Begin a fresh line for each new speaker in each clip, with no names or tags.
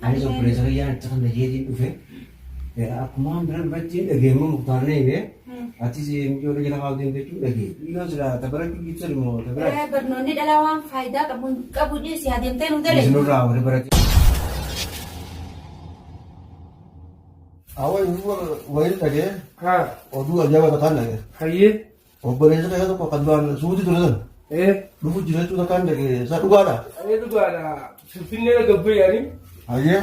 Ani sorpresa ya takkan jadi ufe. Aku mah benar baca lagi mau muktarnya ini. Ati sih mungkin orang kita kau tinggal itu lagi. Ini sudah tabarak kita semua tabarak.
Bernoni dalam faida kabutnya si hadim teh nunte
Ini
le.
semua rawat berarti.
Awal dulu wail tadi,
हाँ
dua jawa tekan lagi.
खाइए
Berarti saya tu kaduan suhu itu tu. Dulu jelas tu tekan lagi. Satu gara.
ये तो बारा सुपिने का गब्बे यानी
Aye.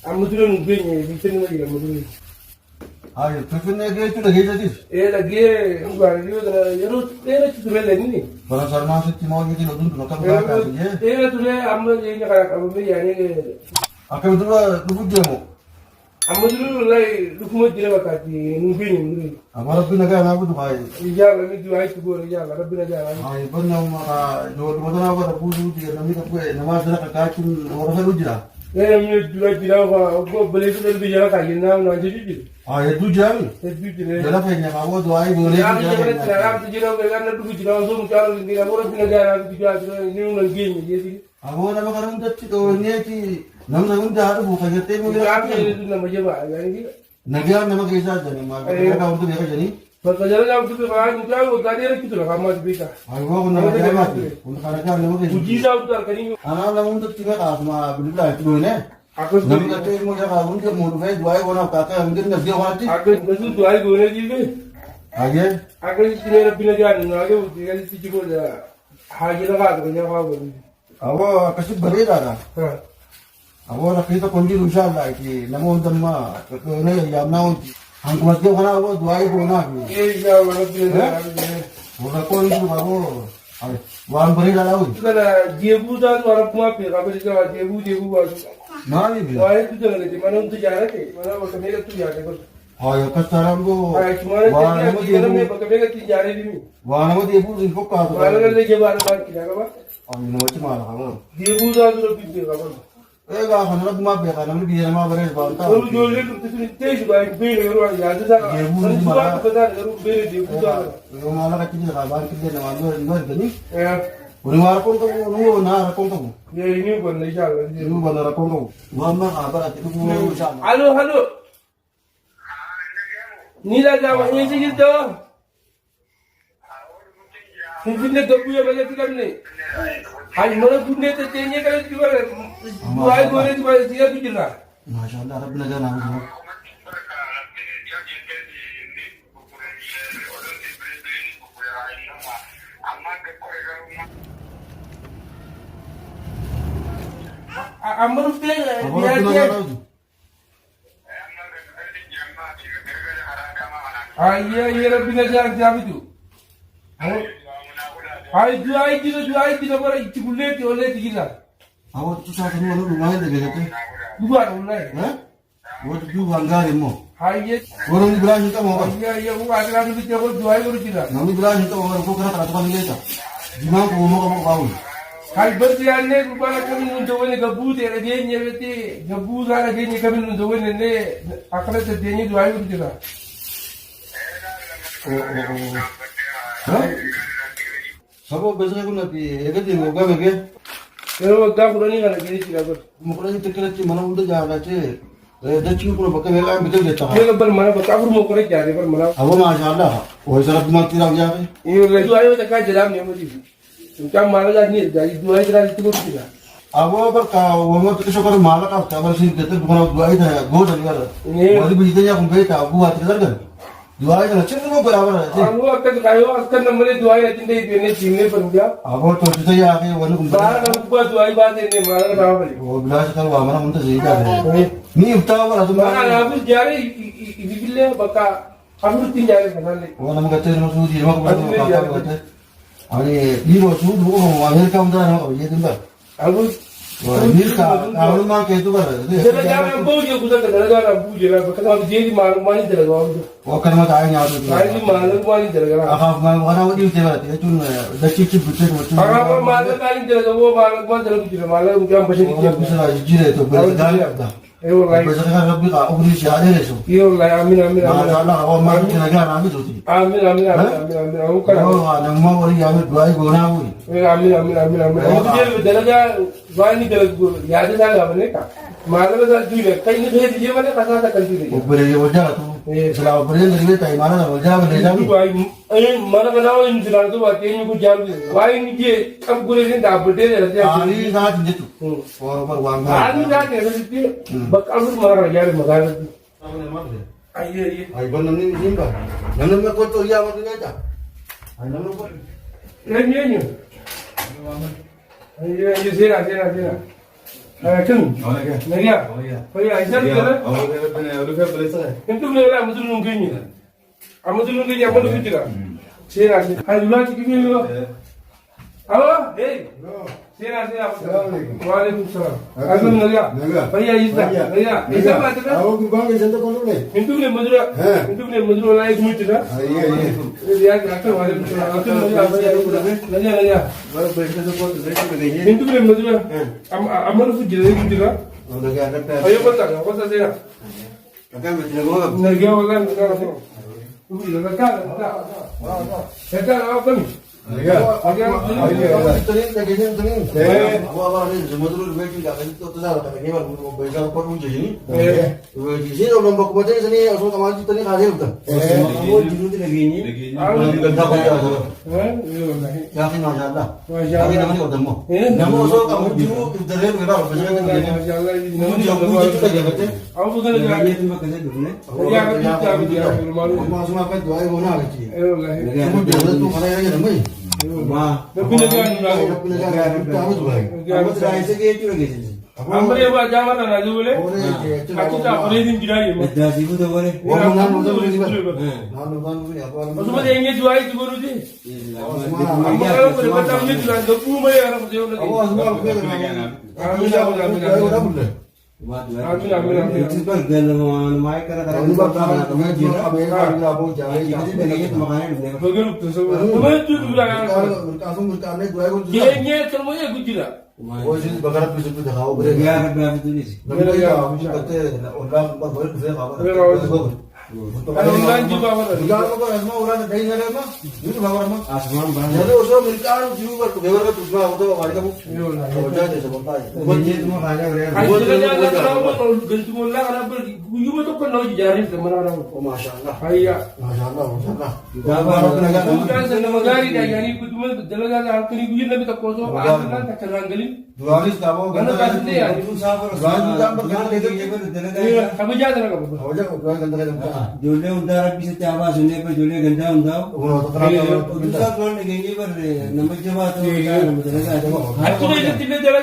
हम मुझे नुबे नहीं बिचने में गिरा मुझे
Aye. Fikir lagi tu lagi jadi.
ये लगे बारा ये तो ये रो तेरे चुरे लेनी नहीं
Barang sarma sih cuma gitu loh tu tekan gara tu.
तेरे चुरे हम लोग ये नहीं करा अब मैं यानी के
Akan tu dulu jamu.
हम मुझे लाई लुकमत जिले बताती नुबे नहीं मुझे
Amar tu nak apa tu hai.
या मैं जो आई तो बोल या रब ने जा
Aye. Pernah maka jual motor apa ada puju dia nama kita pun nama sana kacun orang saya ujira.
ये मैं जो आई जिला को बोले तो भी जरा खाइए ना ना जी
Aye tu jam.
ये भी जिले
Jalan punya kamu tu aye boleh
यार
tu
ये बड़े
jalan.
चला तो जिला में ना तो जिला तो मुझे नहीं ना बोल भी ना जा रहा तो जिला नहीं लगी ये थी
Aku nama karam tu tu ni ki nama nama dah ada bukan jadi
तो
mungkin.
आप ये तो ना मुझे बात यानी कि
Negara nama kisah jadi mak. Mereka untuk mereka jadi.
पर कजरा जाओ तो कहाँ निकला वो गाड़ी रखी तो लगा मत भी का
Aku nama dia mati. Untuk kerja nama kisah.
उजी जाओ तो करेंगे
Anak nama untuk tiga asma bila itu ni.
आकर
Nama kata ilmu jaga untuk mulut saya dua orang kakak mungkin nak dia mati.
आकर बस तो आई गोने जी में
Aje.
आकर इसने रबी ने जान ना आगे वो दिया किसी को हाजी लगा तो क्या हुआ बोली
Aku kasih beri dah.
हाँ
Aku nak kita kunci rusak lagi. Nama untuk mah kerana yang nak angku mati orang aku dua orang nak.
ये क्या रबी ने जान
Bukan kau itu aku. Wan beri dah lalu.
तो ना जेबू जान और अपना पे काबे क्या जेबू बाजू
Mana ni?
वाले तो चले थे मैंने उनसे जा रहे थे मैंने वो कमेगा तू जाते बस
Oh ya kasaran bu.
हाँ तुम्हारे
Wan nama
क्या मैं
dia.
कमेगा तू जा रहे थे
Wan nama dia pun info kau.
वाले का लेके बार बार किया का
Oh ini macam mana kamu?
जेबू जान तो रबी का बस
Ega hanara kuma be kana mli biya ma bare ba ta.
और जो ले तो किसी तेज बाइक पे रो याद था
जेबू मारा.
पता रो बेरे जेबू जान
Yo mala ka tiji ka ba ki de na no no gani.
ये
Uri ma ko ko no na ra ko ko.
नहीं बोल नहीं जा रहा
Yo ba na ra ko ko. Wa ma ka ba ti ko sa.
Hello hello नीला जावा ये जी तो तुमने तो पूरा बजे करने आज मेरे पुण्य तो चेंज करे कि वो आई बोले कि भाई दिया भी चला
Masyaallah Rabbina jana mu.
अमर पे
Apa
दिया
tu
दिया
na na.
ये रबी ने जा भी तू आई जी ना पर चिकुले के ओले दिखला
Awak tu sa kan lu mai de gete.
दुआ ओले
Ha? Wo tu wangare mo.
हां ये
Orang ni bilang kita mau.
ये वो आगरा भी देखो दुआ करो दिला
Nami bilang kita orang ko kana ta ni leta. Dimang ko mo ko baul.
हाल बस यार ने रुपया कभी न जोने गबू तेरे दे ने बेटे गबू सारा दे ने कभी न जोने ने आखिर से देने दुआ करो दिला
Ha? Sabo besar ko na pi ega di mo ga ge.
ये वो गा पुरानी गाना के दिला बस
Mukra ni tekra chi mana unde jaga che. Da chi ko bakka vela bitel deta.
ये नंबर माना बता फिर मो करे जा रे पर माना
Abo masyaallah. O sara tu mati ra ja.
ये ले दुआ ये तक जला ने मुझे क्या माना जा नहीं जा दुआ जला तो दिला
Abo bar ka wo mo tu so kar mala ka ka bar sin dete ko duai tha go dal gar.
ये
Wadi bijite ya ko beta abu hat dar gar. Duai tha chin mo barabar hai.
वो अक्का कायो अक्का नंबर दुआ ये तीन देने चीने पर गया
Abo to tu ya ke wo ko
बाहर का ऊपर दुआ बात ने माना ना वाली
वो बिलास कर wa mana unta sey ga. Ni ufta wa tu
माना
ma.
आप जा रे इबिले बका अब तीन जा रे खाने
Wo nam ga te no su di ma ko ba ka ka. Ani ni ro su du ko wa her ka unda na ko ye din ba.
अब
Ni ka awal ma ke tu ba.
जरा जा मैं बोल ये कुछ कर रहा है पूछ रहा है बका अब जे मार मानी चला गया
Wo kan ma ta nya tu.
भाई जी मार मानी चला गया
Aha ma wa na di te ba te tu da chi chi bute ko tu.
अगर मार मानी चला गया वो मार चला कुछ मार क्या बचे
Wo bisa jire to ba.
Eh wallahi.
Besarnya lebih kak, aku beli siapa deh so.
Iya wallahi amin amin amin.
Masalah, awak malu kira-kira nabi tuh.
Amin amin amin amin amin. Aku kan.
Oh, ada mau orang yang dua ibu nabi.
Amin amin amin amin. Aku dia dalaga wani dalaga ya ada dalam apa nih kak? Malah dah juga. Kayak ini dia dia mana kasar tak kan juga.
Beri wajah tuh. Selama beri dari kita mana wajah beri nabi.
Mana kenal ini jalan tu buat ini aku jalan. Wah ini dia kamu kuliah dah berdeh dah.
Ali sangat jitu. Orang uang.
Ali dah ni ada bakal tu marah ya marah. Aye aye.
Ay, bon namin ni Jimba. Namin na ko to iya mo din ata. Ay namin ko.
Ini. Aye sera. Kan? Naga. Oh ya, izan kena. Itu mula mutul nunggunya. Amutul nunggunya apa tu kita? Sera. Hai dulu lagi ni lo. Halo, hey. Sera. Waalaikumsalam. Aku naga. Bhaiya izan. Izan baat kar.
Awo ku bang izan to kono le.
Hindu ne madura la ek minute na. Ya aku waalaikumsalam. Aku naga.
Baru berita tu kau tu begini.
Hindu ne madura. Amar fu jere gitu na.
Udah gak ada.
Ayo kota Sera.
Akan betul gua.
Naga wala naga. Ubi naga ka. Kita apa ni?
Tering tering. Awak ni semua tu lebih kita kan tu tu sahaja tapi ni baru berita apa pun jadi. Di sini orang bawa baca sini asal kamal kita ni ada betul.
Kamu dulu tu lagi ni.
Kita baca. Yakin masyaallah. Kami nama ni ketemu. Nama asal kamu dulu kita lihat kita baca ni. Nama jamu kita dia betul.
Aku bukan
Lagi tu makan saya dulu ni.
Ya kita dia malu.
Amma semua kan doa ibu nak kecil.
Eh
Kamu jangan tu mana yang nama ni.
Ma.
tapi naga ni lah.
Kamu tu baik.
Kamu terakhir sekali tu lagi sini.
Amre ba jamana na jule. Aku tak boleh din jirai.
Dah sibuk tu boleh.
Maksudnya dia ingin jual itu baru je. Amma kalau boleh macam ni jual, dopu mai orang jual lagi. Amin amin.
Itu kan dalam mai kara-kara ni bapak nak mengaji.
Bagus tu semua. Semua tu dah. Dia semuanya gujira.
Oh, jadi bagaimana bisa kita tahu berapa?
Ya, berapa tu ni?
Nampak ya, mesti kata orang baru tu saya apa?
Kalau orang juga apa?
Juga apa? Semua orang dari mana mah? Itu bagaimana mah?
Asman bang.
Jadi usaha mereka juga berkeluar tu juga untuk mereka pun. Oh, jadi sebentar.
Bunyi tu mah hanya berapa?
Kalau jangan kalau kalau ganti mula kalau you betul kan lagi jari teman orang.
Oh, masya-Allah.
Iya.
Masya-Allah, masya-Allah.
Bukan senang gari dah yani kudu jalan alkini kudu nabi tak koso kan tak ceranggalin.
Dua hari kamu
Mana kasih dia?
Itu sabar.
Ganti jam berganti
Ganti
itu.
itu.
Kamu jangan nak apa?
Oh, jangan ganti ganti.
Jole udara bisa tiaba sunne pe jole ganda undao.
Oh, terang.
Dusa kon lagi ber nampak coba tu nama tenaga.
Aku ni tidak jalan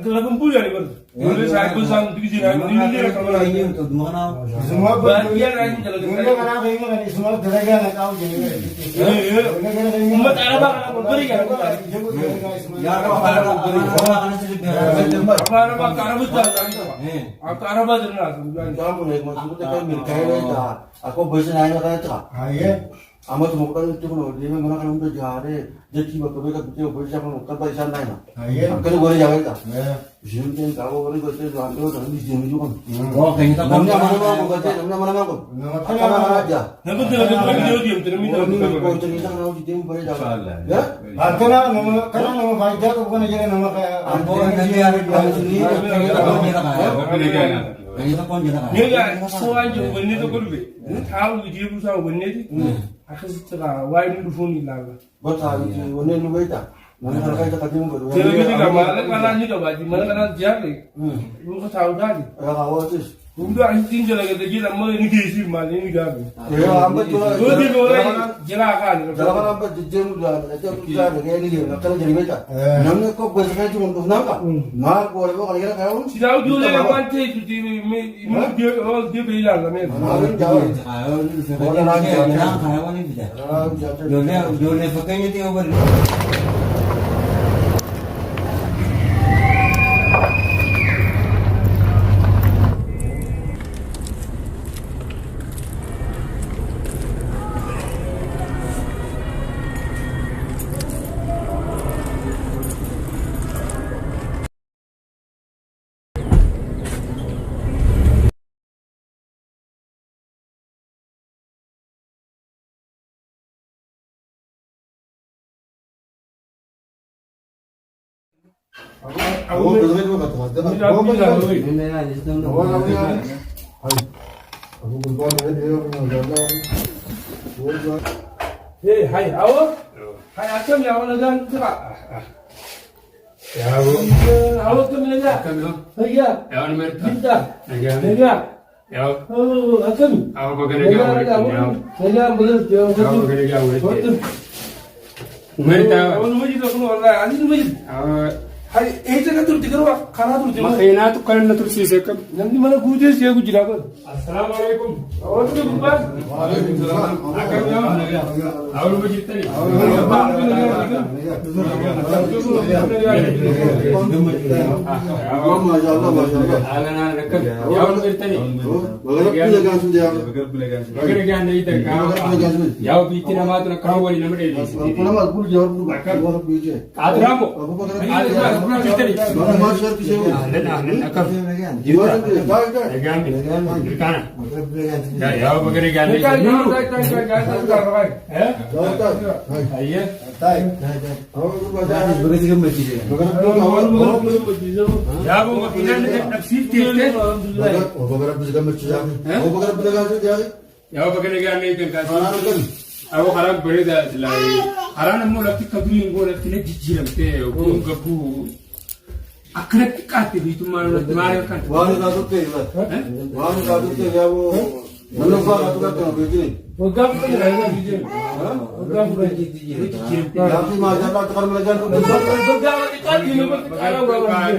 dalam kumpul yani ber. Boleh saya pun sang di sini ini dia kalau
ini untuk mana?
Semua
bagian lagi jalan.
semua tenaga nak tahu jadi.
Umat Arab akan beri kan?
Ya apa kan
Apa Arab Arab itu apa Arab itu nak?
Kamu ni maksudnya kan berkaitan dah. Aku bersih nanya orang tu. Amat muka itu pun dia memang kan untuk jari. Jadi waktu mereka betul bersih pun muka bersih nanya. Kan boleh jaga tak? Jadi kalau orang bersih tu anda orang di sini juga.
Oh, kayaknya tak
Namanya mana aku kata, namanya mana aku. Apa aja.
Nampak tu lagi video dia terminal.
Kau cerita kalau di sini boleh jaga. Ya?
Karena nama faedah tu bukan jadi nama kayak
Ambo nanti ada di sini. Kayaknya pun jalan.
Ni kan soal je benda tu korbe. Tahu dia berusaha benda tu. Aku setelah wide ni phone ni lah.
Betul, ini lu baca. Mana kalau kita katakan betul.
Jadi kita mana kana ni tu baji mana kana jari. Lu kau tahu dah.
Ya awak tu.
Udah anjing je lagi jadi lama ni kisi mana ni dah.
Ya, ambil tu.
Dua di luar jelakan.
Jalan apa jejak udah, itu udah dengan ni nak kalau jadi baca. Namanya kau bersama cuma untuk nampak. Mak boleh kau kalau kau.
Si tahu dulu yang pantai tu dia dia bilang lah men.
Ada jawab.
Boleh lagi jangan khayawan ni tidak. Jole pakainya tiga ber.
Aku betul juga kata. Aku betul.
Ini lah di situ.
Aku betul dia mengajar.
Hai, awak? Hai, akam ya, awak nak cakap? Ya, awak tu mana dah? Ya,
Ya, ni mereka.
cinta.
Ya,
Ya,
ya.
oh, akam.
Aku pakai dia awak. Ya,
Saya boleh jauh
aku
satu.
pakai dia awak.
Betul.
Mereka.
Awak nombor itu aku orang, adi nombor itu. Hai, jaga tu tiga orang, kana tu tiga.
Makanya tu kan nak terus sekam.
Nanti mana guje sih aku jelakan.
Assalamualaikum.
Awak tu bukan?
Waalaikumsalam.
Akam ya. Awak berjit ni.
Oh, masya Allah, masya Allah.
Anak rekam. Ya, awak berjit ni.
Bagaimana pula kan dia?
Bagaimana kan dia itu? Ya, bikin nama tu nak kau wali nama dia.
Pula mal pul jawab dulu. Jawab biji.
Adramo.
Aku pakai.
Adramo. Berjit ni.
Mana masuk ke sini?
Anak akam.
Jiwa dia. Dah dah.
Legan. Legan. Ya, ya, bagaimana kan dia?
Kan, kan.
Dah dah.
Ayah.
Tai. Aku baca.
Berarti kan masjid.
Ya, bu makinan nak sifir ke?
Oh, bagaimana bisa macam ni? Oh, bagaimana bisa macam ni?
Ya, bagaimana kan dia kan?
Mana kan?
Aku harap berada selai. Harap namu lagi kabin gua lagi nak jijiram te. Aku gabu. Akhirnya kati itu mana kan?
Wani dah tu ke? Wani dah tu ke? Ya, bu. Mana kau dah tu kan begini?
Pegang kan ada biji.
Pegang masjid di sini.
Tapi macam mana tekan melajar tu?
Pegang ikan di mana kalau orang.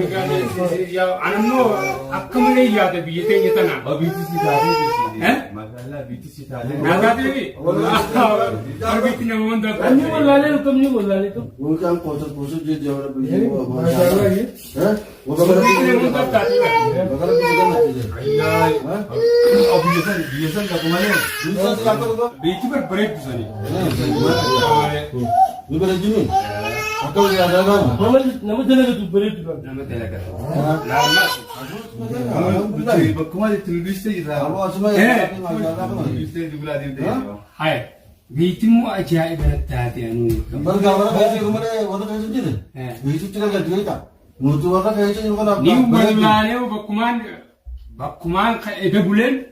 Ya, anakmu akamane ya tapi itu yang tanah.
BTC tadi di sini.
Eh?
Masalah BTC tadi.
Naga tadi. Kalau BTC yang mana?
Ani mulai tu kami mulai tu.
Bukan kosong je dia orang begini.
Masalah ni.
Bagaimana
BTC yang
bisa?
mana tadi?
Bagaimana bisa macam ni?
Oh biasa tak kemana?
Bisa siapa tu?
BTC berbreak tu sini.
Ni pada sini. Aku lihat ada kan?
Nama jalan tu beri tu.
Nama telaga. Lama.
Betul. Kemana tulis tu kita?
Awak semua yang macam apa?
Tulis tu di belah dia.
Hai. BTC mu aja ibarat tadi anu.
Bagaimana kasi kemana? Waktu kasi sini. Itu tidak ada dia. Mutu waktu kasi sini bukan apa?
Ni bulan bakuman ebe bulen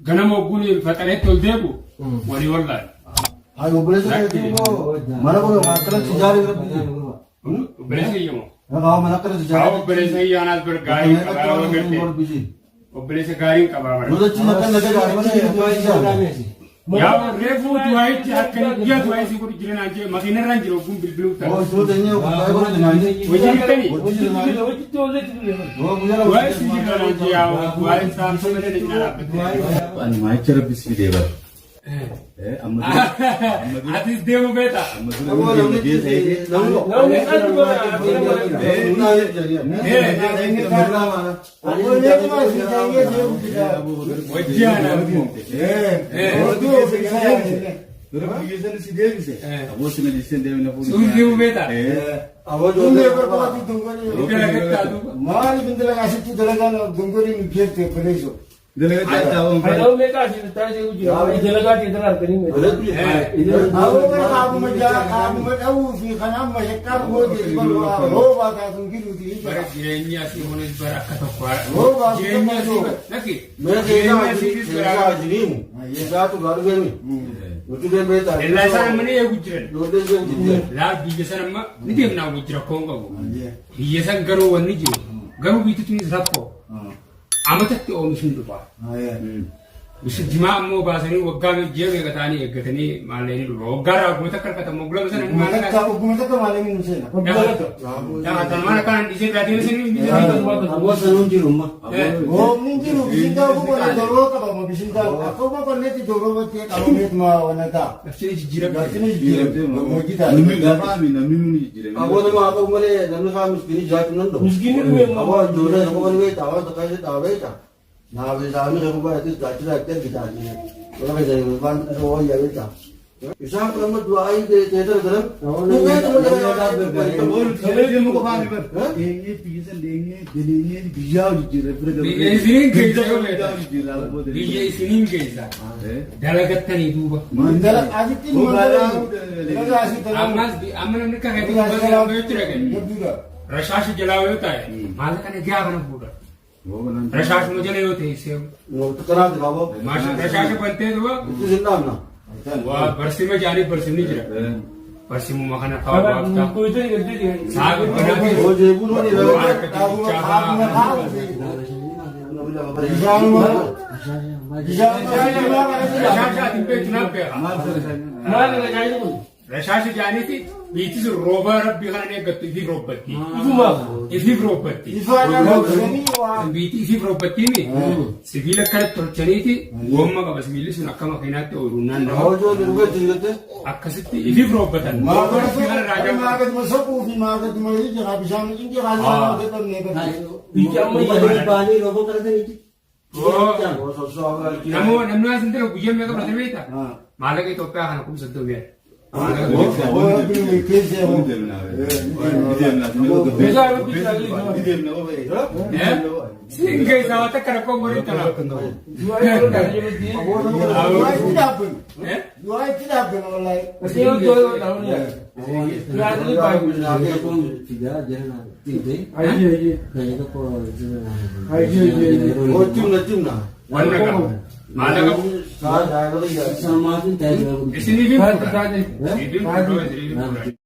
ganamo guni fatale tol debu. Wali wallahi.
Ayo boleh saya tu. Mana boleh makan sejarah berapa?
Berese yo.
Kalau mana kan sejarah.
Kau berese yo anak bergai kabar berke. Berese gari kabar.
Muda Cina kan negara mana yang
Ya refu tuai akan dia tuai sih kau jiran aja makin ranjir ogum bil tak.
Oh itu tanya apa boleh dengan ini?
Wajib tadi.
Wajib tu oleh tu.
Oh punya
Tuai sih jiran aja ya. Tuai sam sebenarnya ni nak.
Ani mai cara bisi dia ber. Amma
Atis demo beta.
dia saya.
Nama kan tu.
Suruh demo beta.
Awak
Tunggu berapa tu tunggu ni?
Bukan lagi tak tu.
Mari kita lagi asyik tu dalam tunggu ni mikir tu peneso.
Kalau mereka sih tadi uji. Jalan kaki terang kini.
Aku kan kamu menjaga kamu tahu sih karena macam kamu di bawah roba tak mungkin itu.
Jirenya sih mana berak atau kuat.
Roba
Jirenya sih. Lagi.
Mereka ini jirim. Satu baru ni. Itu dia beta.
Elasan mana ya ujian.
Dua dia jirim.
Lah biasa nama ni dia nak ujian kau. Biasa garu wani je. Garu itu tu ni rapo. Amatak tu orang mesti lupa. Mesti jemaah mau bahasa ni wagga je ke kata ni kata ni malah ni dulu. Wagga aku tak kata mau gula bahasa ni mana kan.
Hukum itu malam ini sih.
Jangan mana kan di sini tadi sini di sini.
Awak senang di rumah.
Oh mungkin bisinta aku boleh dorong apa mau bisinta. Aku mau pandai ti dorong betul kalau ni mau wanita.
Sini jiran.
Ini dia mau kita.
Awak nama apa umurnya? Nama kami miskin jatuh nando.
Miskin itu memang.
Awak jodoh nama kami beta. Awak tak kasih tahu beta. Nah, bisa kami aku buat itu tak kita ni. Kalau kita bukan orang yang beta. Isang nama dua air de teater dalam. Ini tu
dia muka kami ber. Ini pizza ini ini bijau di
Di sini kerja. Di sini kerja. Dalagat tadi tu.
Mandala asyik ni mandala. Asyik
Amas, aman mereka kata betul kan. रशाश जलावे होता है माला का ने क्या बना पूरा रशाश में जले होते हैं इससे
करा दे बाबू
माशा रशाश बनते हैं तो
तू जिंदा ना
वह बरसी में जाने बरसी नहीं जरा बरसी में मखाना खाओ आपका साग बना के
वो जेबू नहीं रहा
रशाश आदमी पे चुनाव पे रशाश जाने थी बीती से रोबर बिहाने गत्ती थी रोबत्ती इसी रोबत्ती बीती इसी रोबत्ती में सिविल कर तो चली थी वो मग बस मिली सुन अक्का मखिना तो रुना ना
और जो निर्भर जिंदते
अक्का से इसी रोबत्तन राजा
मागत मसकू भी मागत मरी जगह बिशाम इनके राजा मागत पर नहीं करते
पानी रोबो करते नहीं
नमो नमो संते लोग बुझे में का प्रथम था माला के तो पे खाना कुछ सकते हो Singkai sama tak kerap kau beri tanah.
Dua tidak benar.
Kesian tu tahun ni. Berarti baik.
tidak jangan tidak
Aje.
kayaknya tu kau
Aje.
वो चिम ना
Mana ka? Mana ka?
साथ जाएगा तो
sama tu tak
Sini भी.
Ada.
Sini भी.